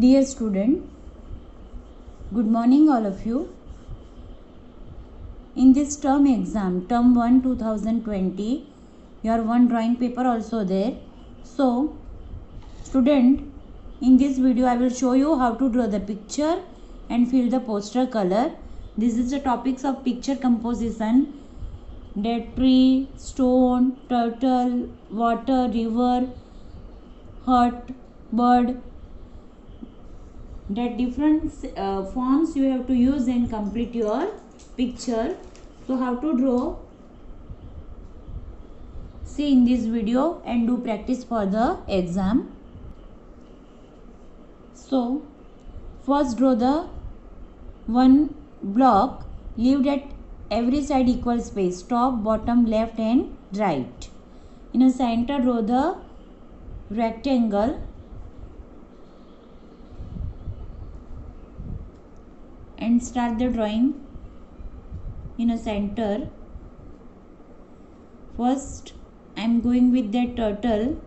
Dear student, good morning all of you. In this term exam, term 1 2020, your one drawing paper also there. So student, in this video I will show you how to draw the picture and fill the poster color. This is the topics of picture composition: that tree, stone, turtle, water, river, hut, bird. That different fonts you have to use and complete your picture. So how to draw, see in this video and do practice for the exam. So first draw the one block, leave at every side equal space, top, bottom, left and right. In a center draw the rectangle and start the drawing in a center. First I am going with that turtle.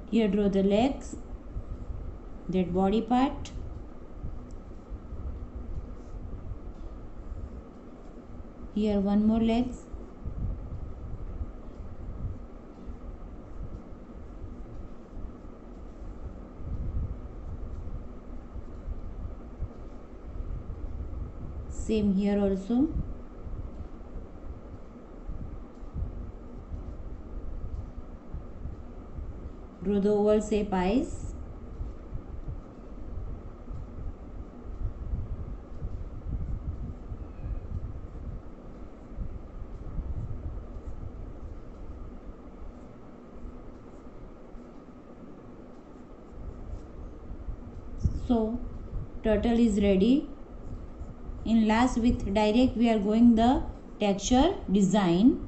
Here draw the legs, that body part. Here one more legs. Same here also. Draw the oval shape eyes. So turtle is ready. In last with direct we are going the texture design.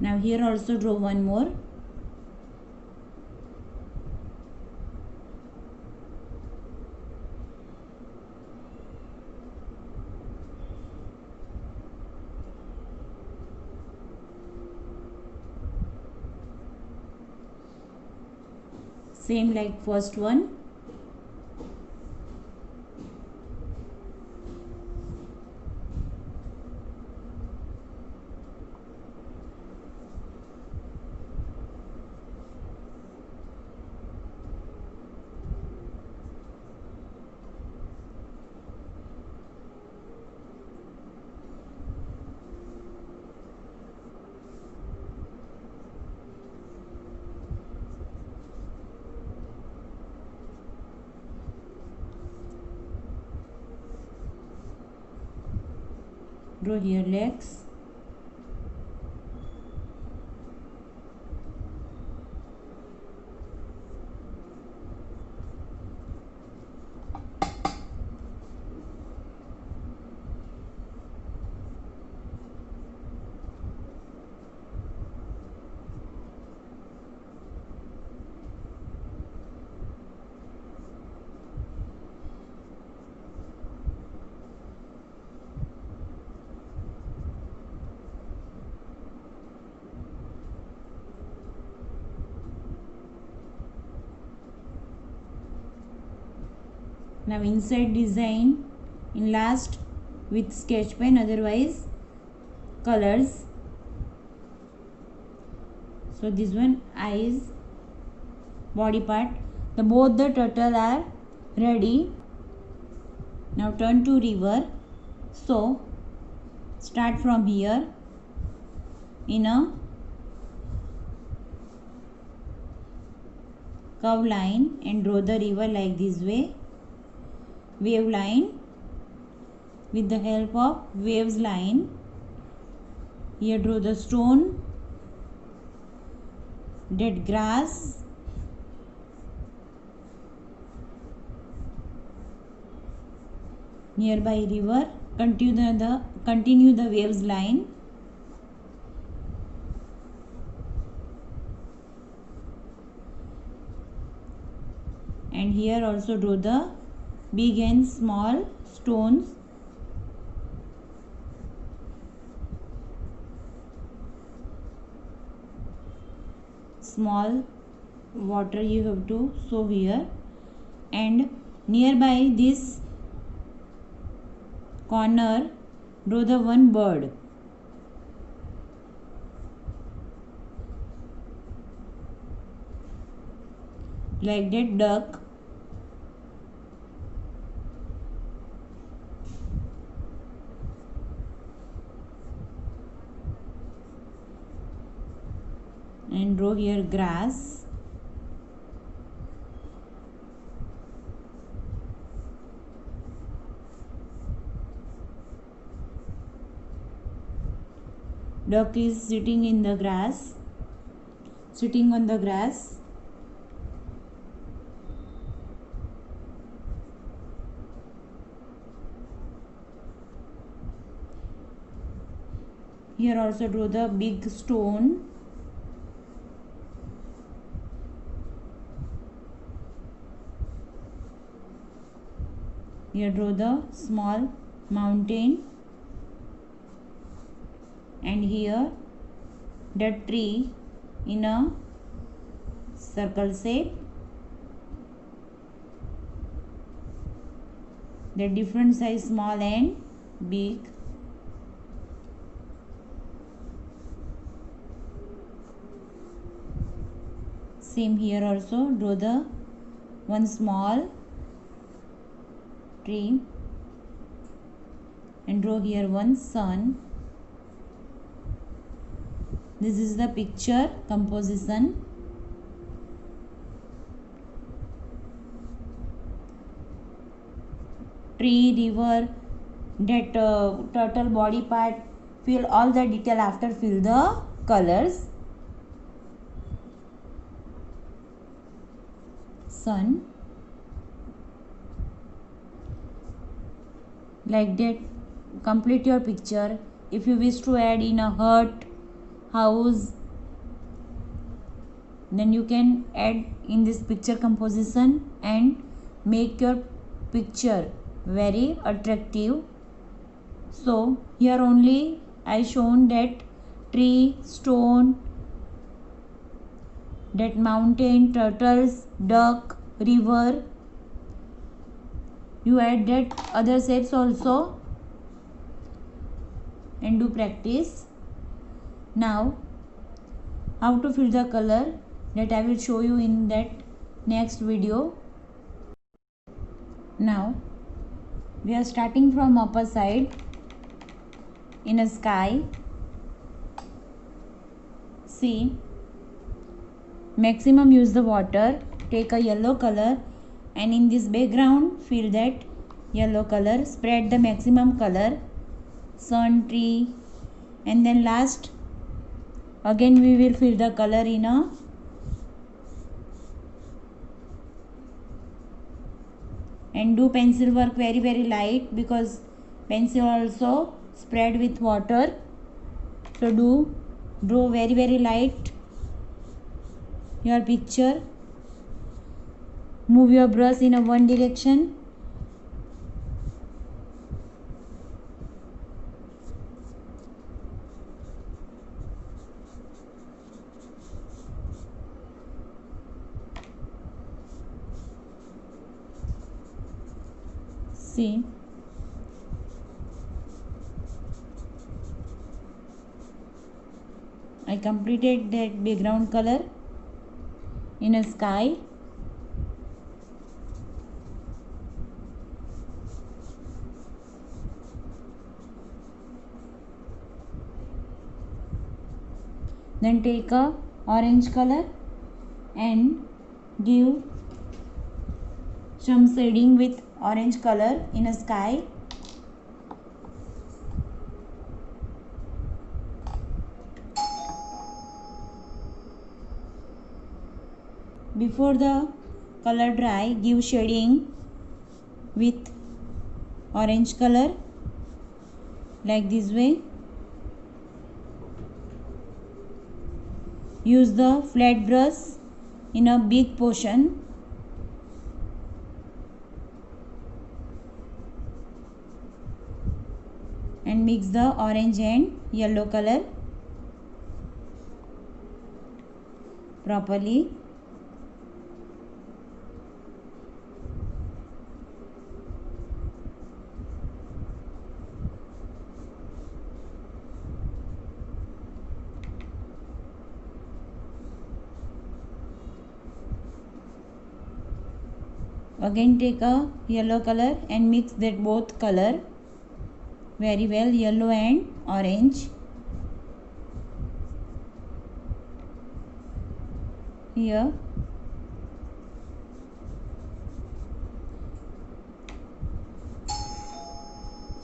Now here also draw one more. Same like first one. Draw here legs. Now inside design in last with sketch pen, otherwise colors. So this one eyes, body part. The both the turtle are ready. Now turn to river. So start from here in a curve line and draw the river like this way. Wave line. With the help of waves line, here draw the stone, dead grass, nearby river. Continue the waves line. And here also draw the big and small stones. Small water you have to show here, and nearby this corner draw the one bird. Like that duck. And draw here grass. Duck is sitting in the grass, sitting on the grass. Here also draw the big stone. Here draw the small mountain, and here the tree in a circle shape. The different size, small and big. Same here also draw the one small tree and draw here one sun. This is the picture composition. Tree, river, that turtle body part, fill all the detail after fill the colors. Sun. Like that complete your picture. If you wish to add in a hut, house, then you can add in this picture composition and make your picture very attractive. So here only I shown that tree, stone, that mountain, turtles, duck, river. You add that other shapes also and do practice. Now how to fill the color, that I will show you in that next video. Now we are starting from upper side in a sky. See, maximum use the water. Take a yellow color and in this background fill that yellow color. Spread the maximum color, sun, tree, and then last again we will fill the color in a and do pencil work very light, because pencil also spread with water. So draw very light your picture. Move your brush in a one direction. See, I completed that background color in a sky. Then take a orange color and give some shading with orange color in a sky. Before the color dry, give shading with orange color like this way. Use the flat brush in a big portion. And mix the orange and yellow color properly. Again take a yellow color and mix that both color very well, yellow and orange. Here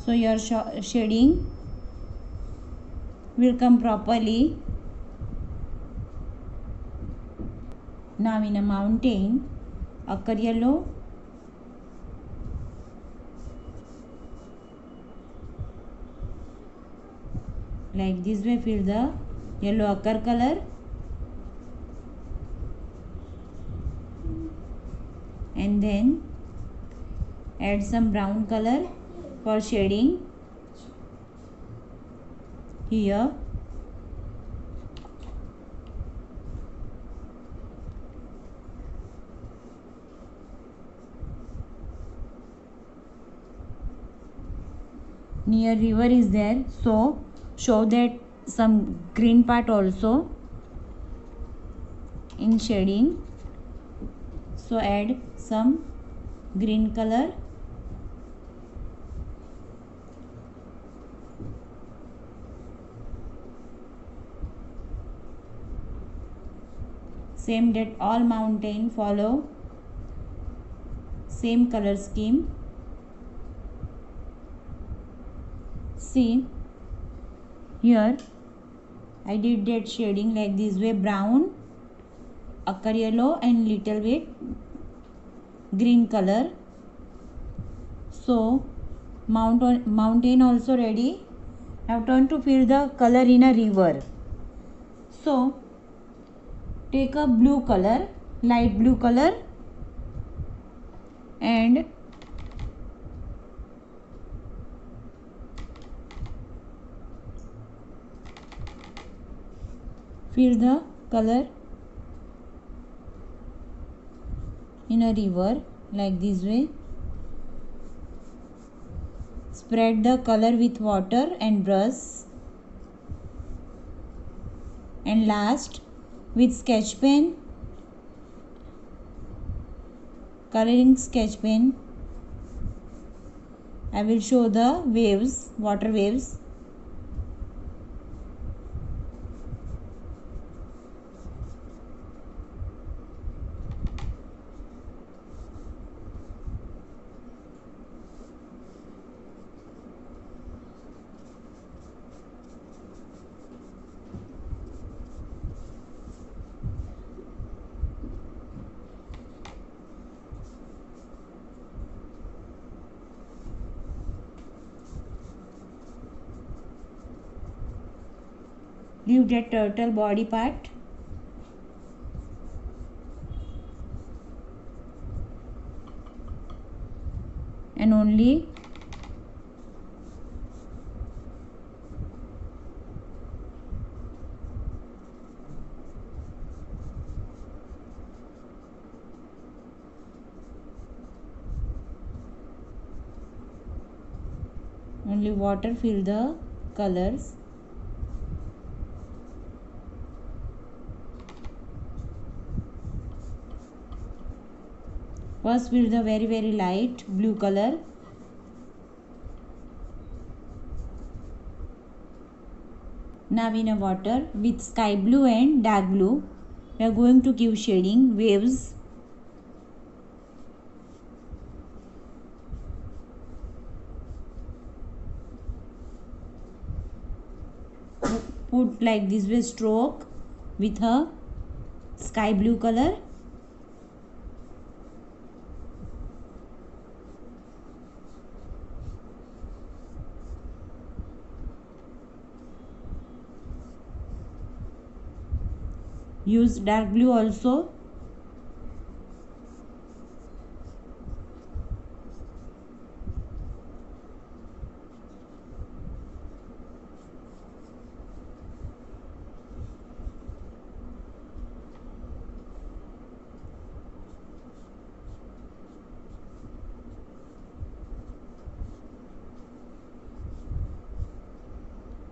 so your shading will come properly. Now in a mountain, ochre yellow, like this way, fill the yellow ochre color and then add some brown color for shading here. Near river is there, so show that some green part also in shading, so add some green color. Same that all mountain follow same color scheme. See here I did that shading like this way, brown, ochre yellow and little bit green color. So mountain also ready. Now turn to fill the color in a river. So take a blue color, light blue color, and fill the color in a river like this way. Spread the color with water and brush, and last with sketch pen, coloring sketch pen, I will show the waves, water waves. Leave that turtle body part. And only water fill the colors. First fill the very light blue color, Now in a water with sky blue and dark blue, we are going to give shading waves. Put like this way stroke with a sky blue color. Use dark blue also.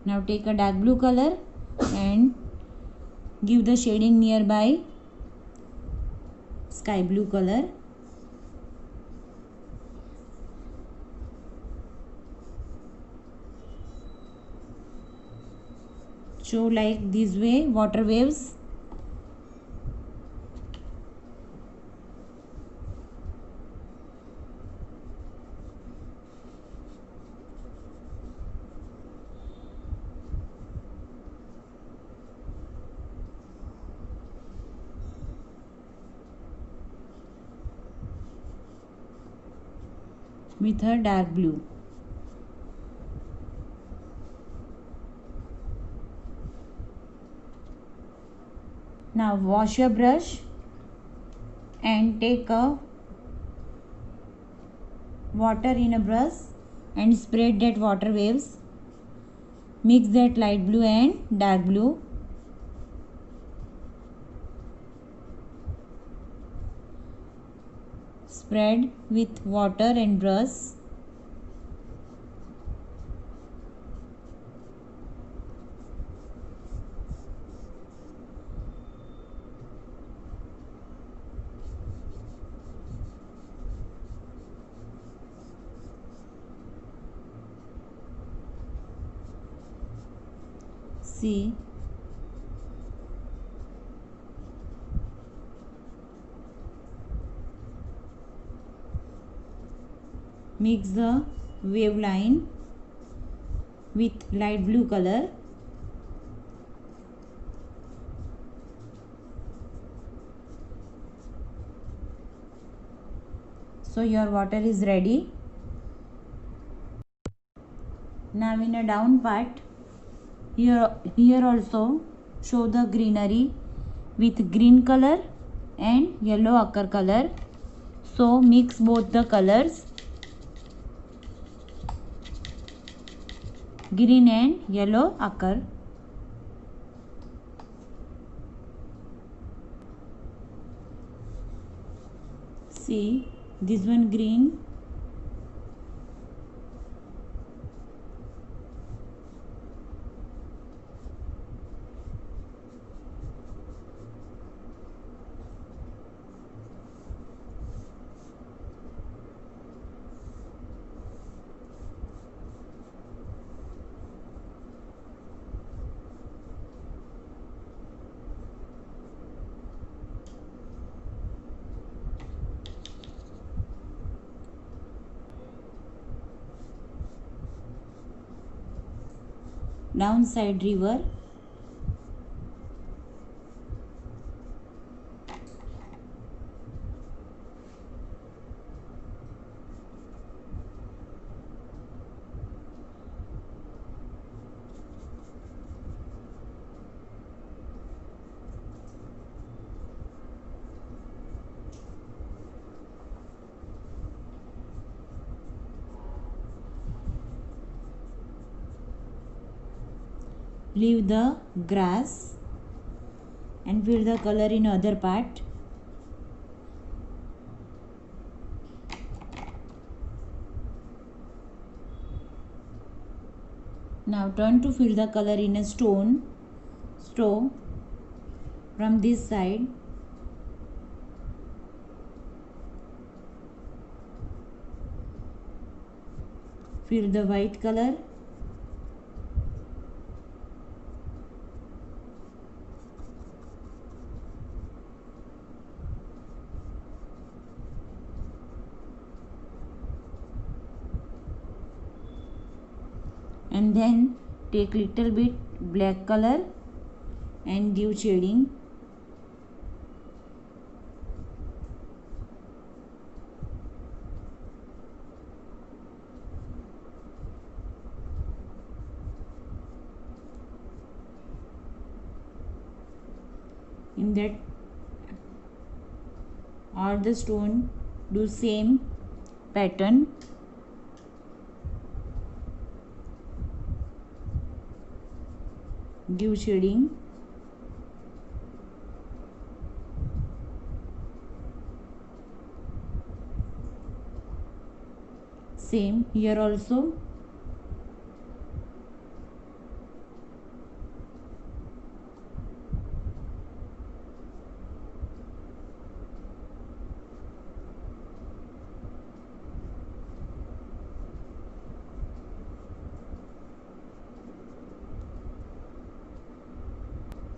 Now take a dark blue color and give the shading nearby sky blue color. Show like this way water waves. With her dark blue. Now wash your brush and take a water in a brush and spread that water waves. Mix that light blue and dark blue. Spread with water and brush. See, mix the wave line with light blue color. So your water is ready. Now in a down part, here also show the greenery with green color and yellow ochre color. So mix both the colors, green and yellow ochre. See, this one green, downside river. Leave the grass and fill the color in other part. Now turn to fill the color in a stone straw from this side. Fill the white color. and then take little bit black color and give shading. In that all the stone do same pattern. Give shading. Same here also.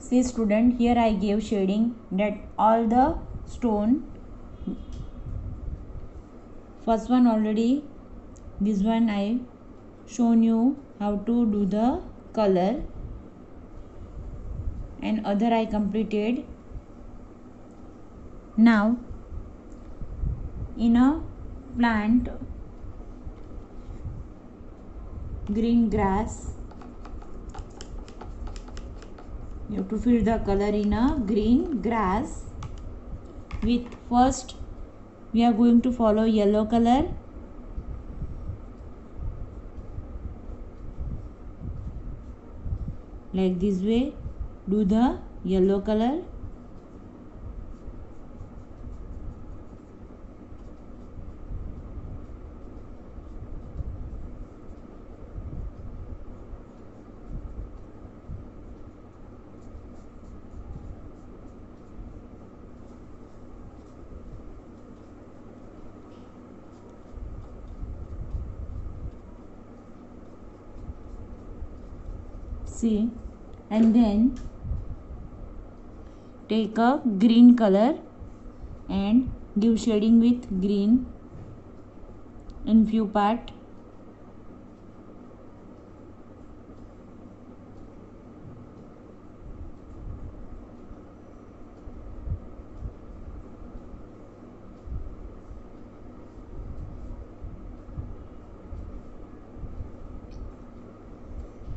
See student, here I gave shading that all the stone. First one already, this one I shown you how to do the color, and other I completed. Now in a plant, green grass, you have to fill the color in a green grass. With first we are going to follow yellow color. Like this way, do the yellow color. See, and then take a green color and give shading with green in few part.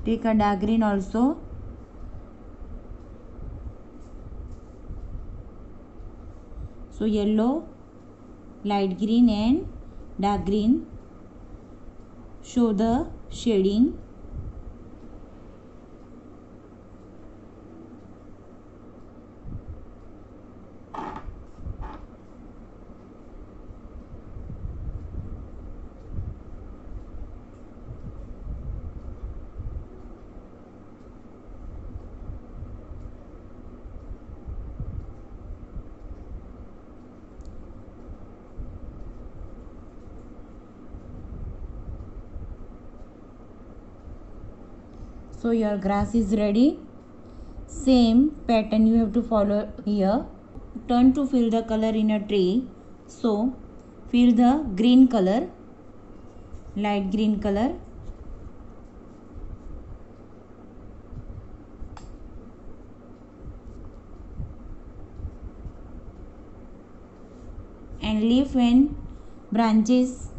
Take a dark green also. So yellow, light green and dark green show the shading. So your grass is ready. Same pattern you have to follow here. Turn to fill the color in a tree. So fill the green color, light green color. And leaf and branches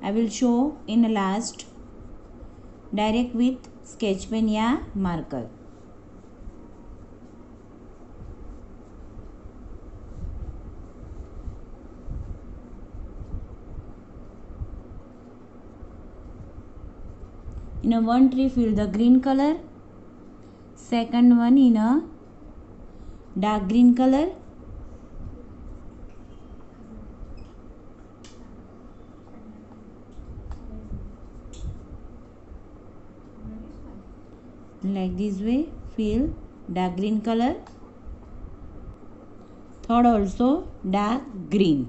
I will show in the last. Direct with sketch pen या marker. In a one tree fill the green color, second one in a dark green color, like this way fill dark green color, third also dark green.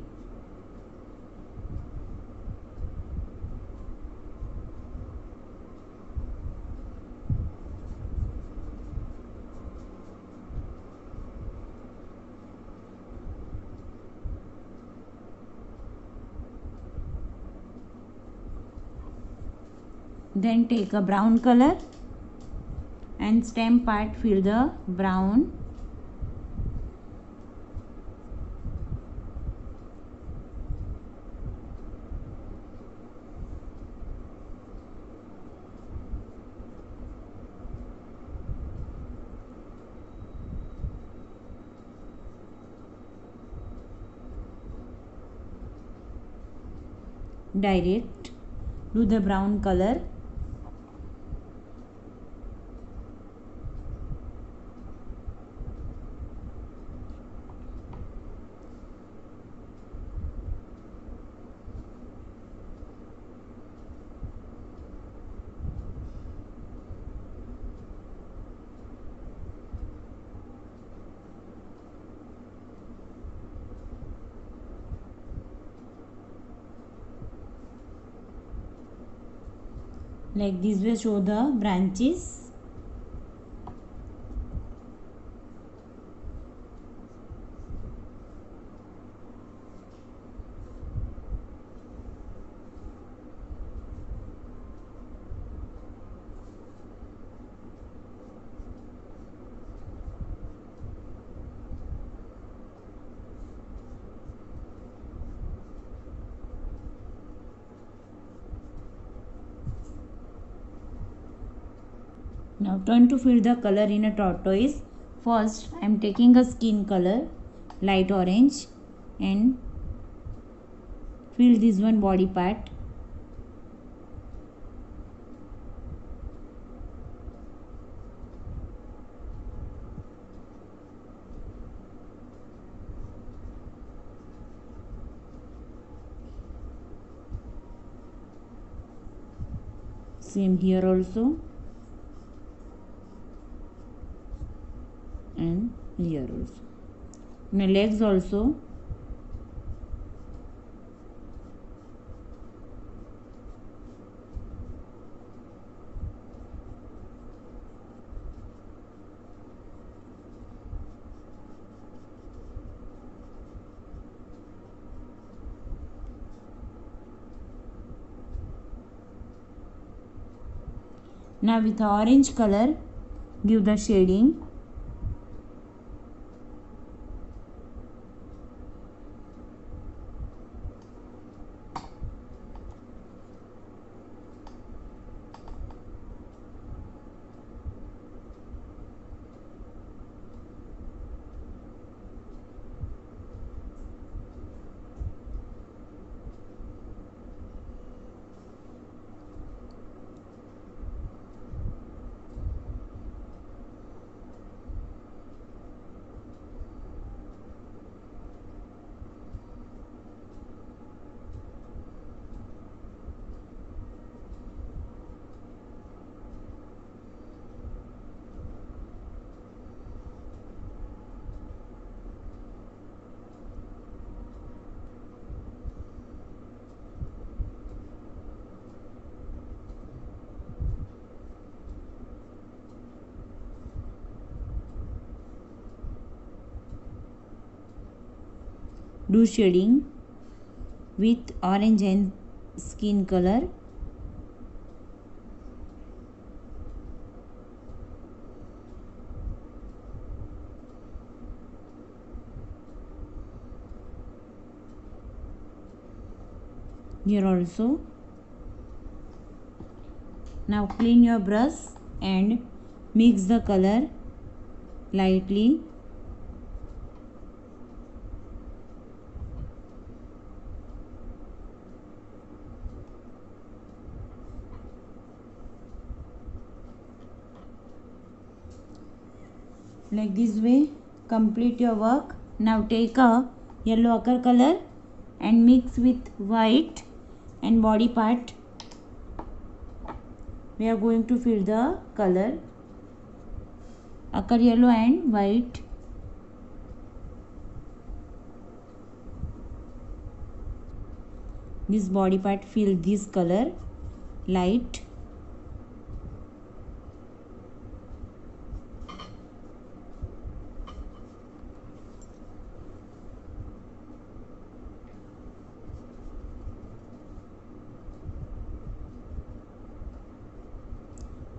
Then take a brown color and stem part fill the brown. Direct do the brown color. Like this way show the branches. Now turn to fill the color in a tortoise. First I am taking a skin color light orange and fill this one body part. Same here also. And here also. Now legs also. Now with orange color give the shading. Do shading with orange and skin color. Here also. Now clean your brush and mix the color lightly. Like this way complete your work. Now take a yellow ochre color and mix with white and body part. We are going to fill the color ochre yellow and white. This body part fill this color light.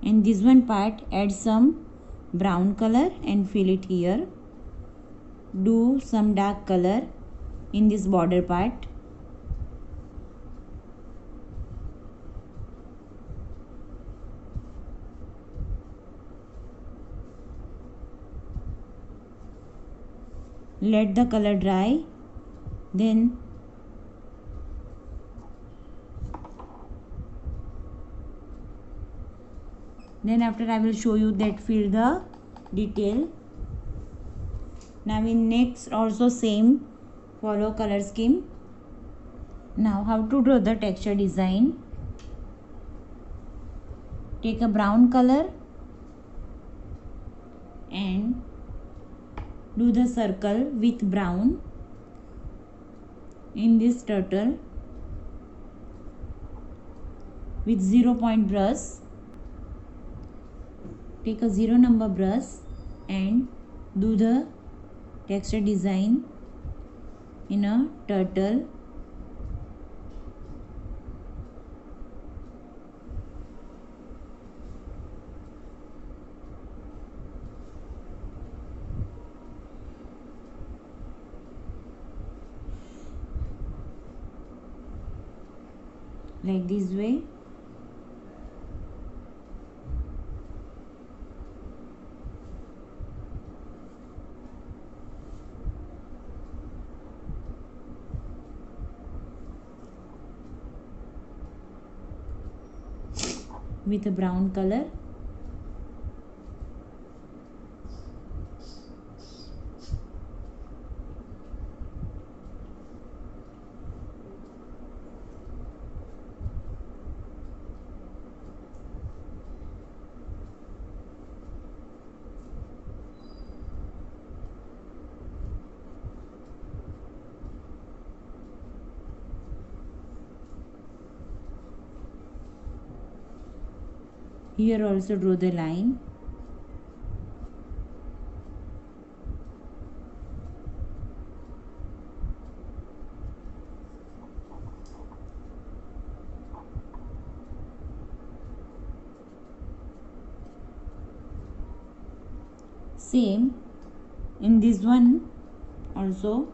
and this one part add some brown color and fill it here. Do some dark color in this border part. Let the color dry. Then after I will show you that fill the detail. Now in next also same follow color scheme. Now how to draw the texture design. Take a brown color and do the circle with brown in this turtle with 0-point brush. Take a 0 number brush and do the texture design in a turtle. Like this way. With a brown color. Here also draw the line. Same in this one also.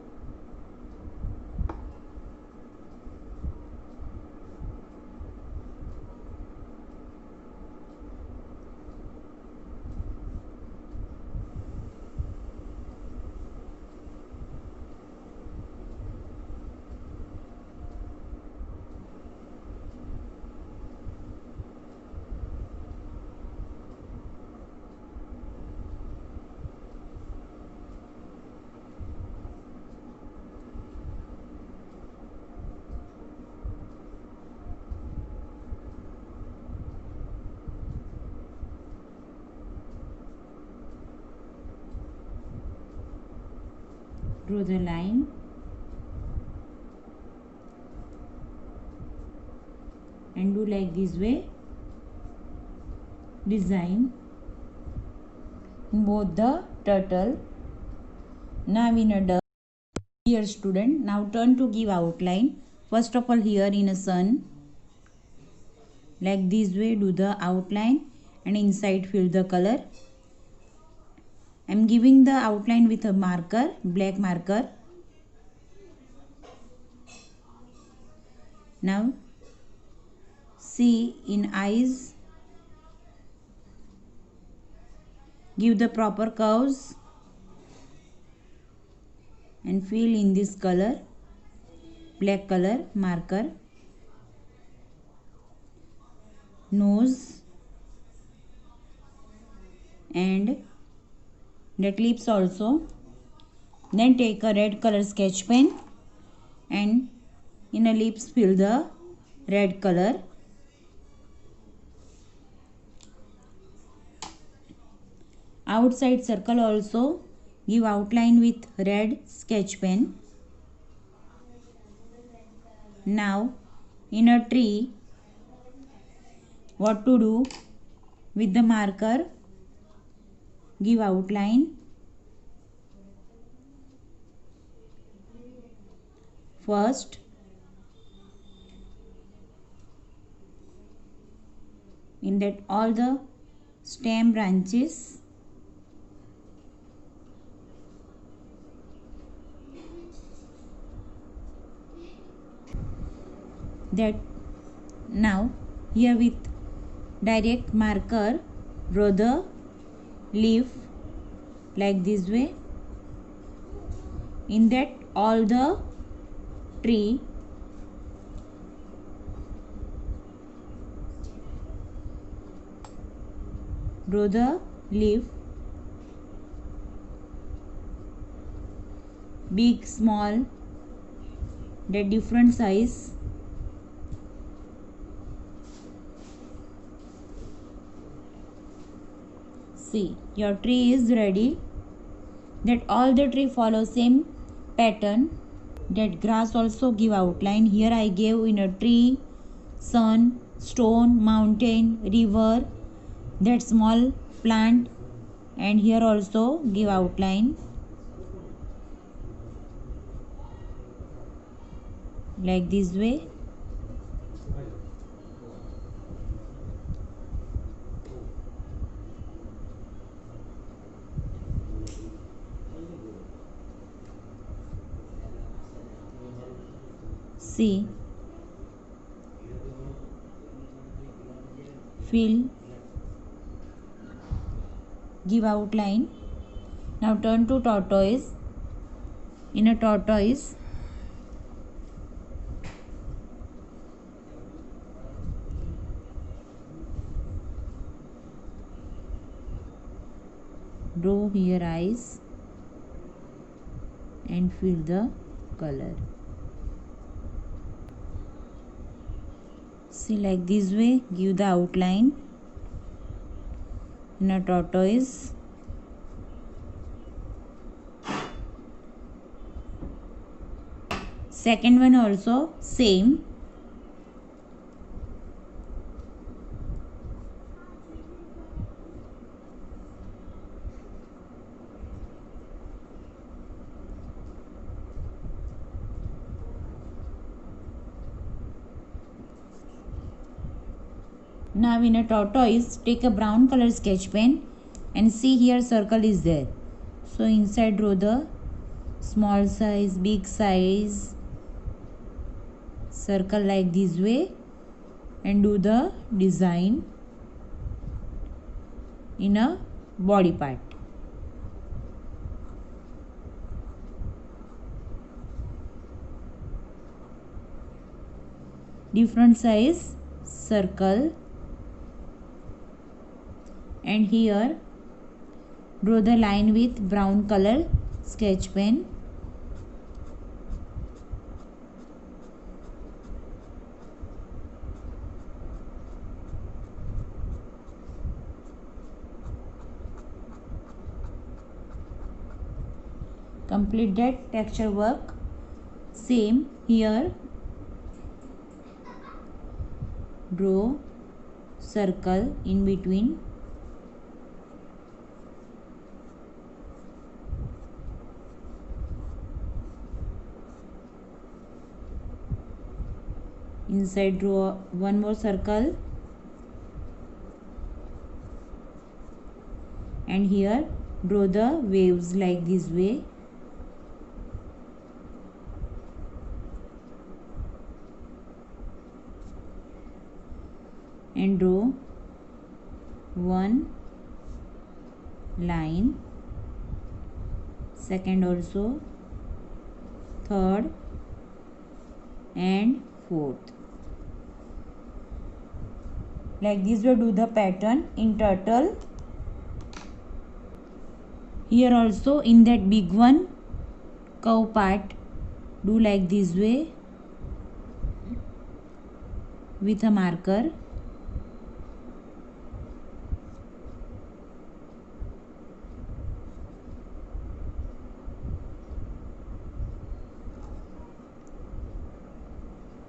Draw the line. And do like this way. Design both the turtle. Now in a duck. Here student, now turn to give outline. First of all here in a sun. Like this way do the outline and inside fill the color. I am giving the outline with a marker, black marker. Now see in eyes. Give the proper curves and fill in this color, black color marker. Nose and that lips also. Then take a red color sketch pen and in a lips fill the red color. Outside circle also give outline with red sketch pen. Now in a tree, what to do? With the marker give outline. First in that all the stem branches, that now here with direct marker draw the leaf like this way. In that all the tree draw the leaf, big, small, the different size. See, your tree is ready. That all the tree follow same pattern. That grass also give outline. Here I gave in a tree, sun, stone, mountain, river, that small plant, and here also give outline like this way. See, fill, give outline. Now turn to tortoise. In a tortoise, draw here eyes and fill the color. See, like this way give the outline in a tortoise. Second one also same. Now in a tortoise, take a brown color sketch pen and see here circle is there. So inside draw the small size, big size circle like this way and do the design in a body part. Different size circle. And here draw the line with brown color sketch pen. Complete that texture work. Same here, draw circle in between. Inside draw one more circle and here draw the waves like this way. And draw one line, second also, third and fourth. Like this way do the pattern in turtle. Here also in that big one curve part do like this way with a marker.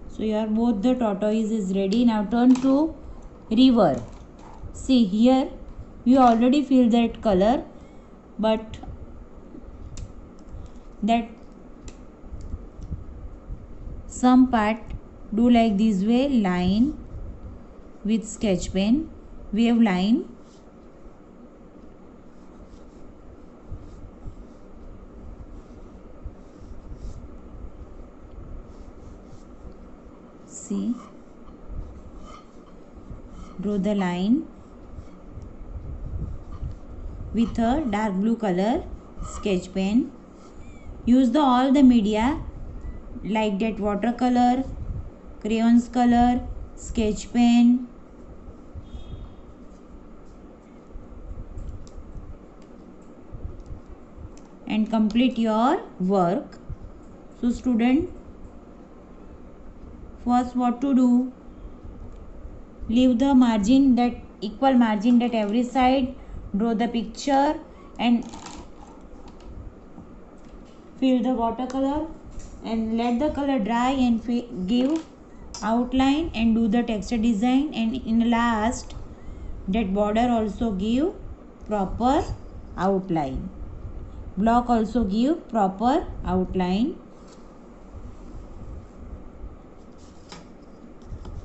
So here both the tortoise is ready. Now turn to river. See here we already feel that color, but that some part do like this way, line with sketch pen, wave line See, draw the line with a dark blue color sketch pen. Use all the media like that watercolor, crayons color, sketch pen, and complete your work. So student, first what to do? Leave the margin, that equal margin that every side, draw the picture and fill the watercolor and let the color dry and give outline and do the texture design, and in last that border also give proper outline, block also give proper outline.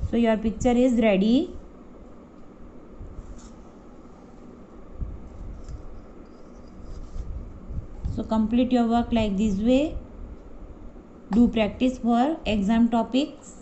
So your picture is ready. So complete your work like this way. Do practice for exam topics.